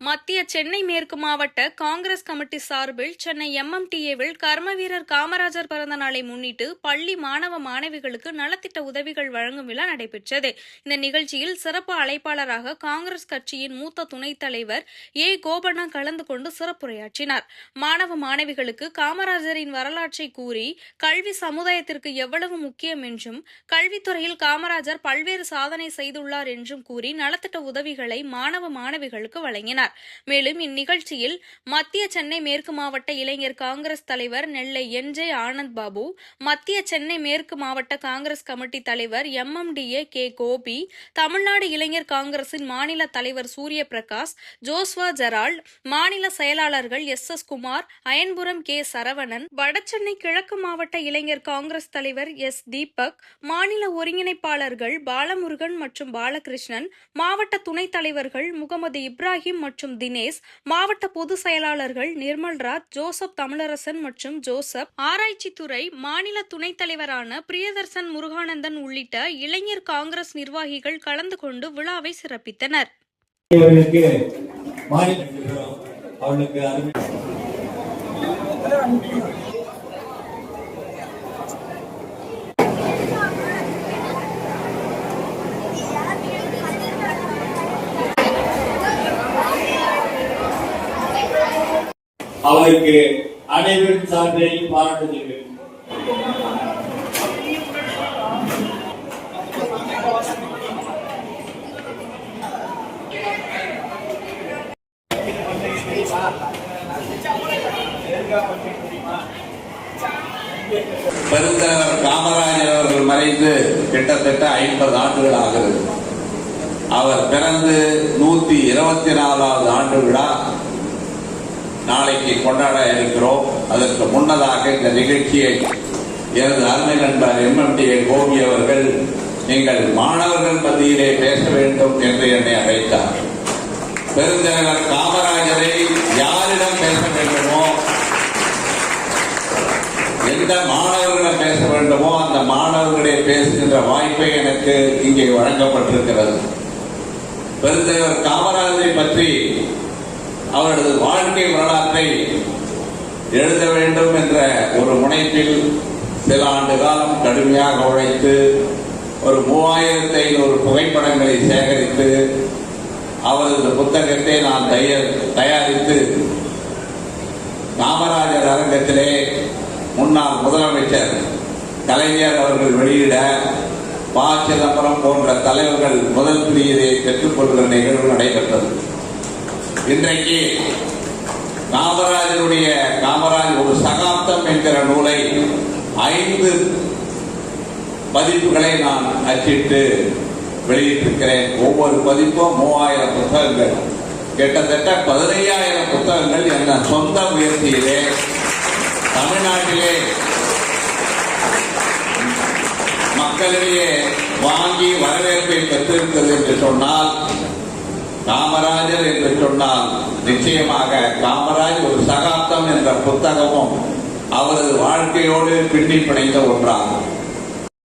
மத்திய சென்னை மேற்கு மாவட்ட காங்கிரஸ் கமிட்டி சார்பில் சென்னை MMTAவில் கர்ம வீரர் காமராஜர் பிறந்த நாளை முன்னிட்டு பள்ளி மாணவ மாணவிகளுக்கு நலத்திட்ட உதவிகள் வழங்கும் விழா நடைபெற்றது. இந்த நிகழ்ச்சியில் சிறப்பு அழைப்பாளராக காங்கிரஸ் கட்சியின் மூத்த துணைத் தலைவர் கோபண்ணா கலந்து கொண்டு சிறப்புரையாற்றினார். மாணவ மாணவிகளுக்கு காமராஜரின் வரலாற்றை கூறி கல்வி சமுதாயத்திற்கு எவ்வளவு முக்கியம் என்றும் கல்வித்துறையில் காமராஜர் பல்வேறு சாதனை செய்துள்ளார் என்றும் கூறி நலத்திட்ட உதவிகளை மாணவ மாணவிகளுக்கு வழங்கினார். மேலும் இந்நிகழ்ச்சியில் மத்திய சென்னை மேற்கு மாவட்ட இளைஞர் காங்கிரஸ் தலைவர் நெல்லை NJ ஆனந்த் பாபு, மத்திய சென்னை மேற்கு மாவட்ட காங்கிரஸ் கமிட்டி தலைவர் MMDA கோபி, தமிழ்நாடு இளைஞர் காங்கிரசின் மாநில தலைவர் சூரிய பிரகாஷ், ஜோஸ்வா ஜெரால்ட், மாநில செயலாளர்கள் SS குமார், அயன்புரம் சரவணன், வடசென்னை கிழக்கு மாவட்ட இளைஞர் காங்கிரஸ் தலைவர் S தீபக், மாநில ஒருங்கிணைப்பாளர்கள் பாலமுருகன் மற்றும் பாலகிருஷ்ணன், மாவட்ட துணைத் தலைவர்கள் முகமது இப்ராஹிம் மற்றும் தினேஷ், மாவட்ட பொதுச் செயலாளர்கள் நிர்மல்ராஜ், ஜோசப் தமிழரசன் மற்றும் ஜோசப், ஆராய்ச்சித்துறை மாநில துணைத் தலைவரான பிரியதர்சன் முருகானந்தன் உள்ளிட்ட இளைஞர் காங்கிரஸ் நிர்வாகிகள் கலந்து கொண்டு விழாவை சிறப்பித்தனர். அவருக்கு அனைவரின் சார்பிலையும் பாராட்டுகிறேன். பெருந்தலைவர் காமராஜர் அவர்கள் மறைந்து கிட்டத்தட்ட 50 ஆண்டுகள் ஆகிறது. அவர் பிறந்து 124வது ஆண்டு விழா நாளைக்கு கொண்டாட இருக்கிறோம். அதற்கு முன்னதாக இந்த நிகழ்ச்சியை எனது அருமை நண்பர் MMDA கோபி அவர்கள் நீங்கள் மாணவர்கள் மத்தியிலே பேச வேண்டும் என்று என்னை அழைத்தார். பெருந்தலைவர் காமராஜரை யாரிடம் பேச வேண்டுமோ, எந்த மாணவர்களிடம் பேச வேண்டுமோ அந்த மாணவர்களே பேசுகின்ற வாய்ப்பை எனக்கு இங்கே வழங்கப்பட்டிருக்கிறது. பெருந்தலைவர் காமராஜரை பற்றி அவரது வாழ்க்கை வரலாற்றை எழுத வேண்டும் என்ற ஒரு முனைப்பில் சில ஆண்டு காலம் கடுமையாக உழைத்து ஒரு 3500 புகைப்படங்களை சேகரித்து அவரது புத்தகத்தை நான் தயாரித்து காமராஜர் அரங்கத்திலே முன்னாள் முதலமைச்சர் கலைஞர் அவர்கள் வெளியிட ப. சிதம்பரம் போன்ற தலைவர்கள் முதல் பிரியை பெற்றுக் கொள்கிற நிகழ்வு நடைபெற்றது. இன்றைக்கு காமராஜ் ஒரு சகாப்தம் என்கிற நூலை 5 பதிப்புகளை நான் அச்சிட்டு வெளியிட்டிருக்கிறேன். ஒவ்வொரு பதிப்பும் 3000 புத்தகங்கள், கிட்டத்தட்ட 15000 புத்தகங்கள் என்ற சொந்த முயற்சியிலே தமிழ்நாட்டிலே மக்களிடையே வாங்கி வரவேற்பை பெற்றிருக்கிறது என்று சொன்னால், காமராஜர் என்று சொன்னால் நிச்சயமாக காமராஜ் ஒரு சகாப்தம் என்ற புத்தகமும் அவரது வாழ்க்கையோடு பின்னி பிணைந்த ஒன்றாகும்.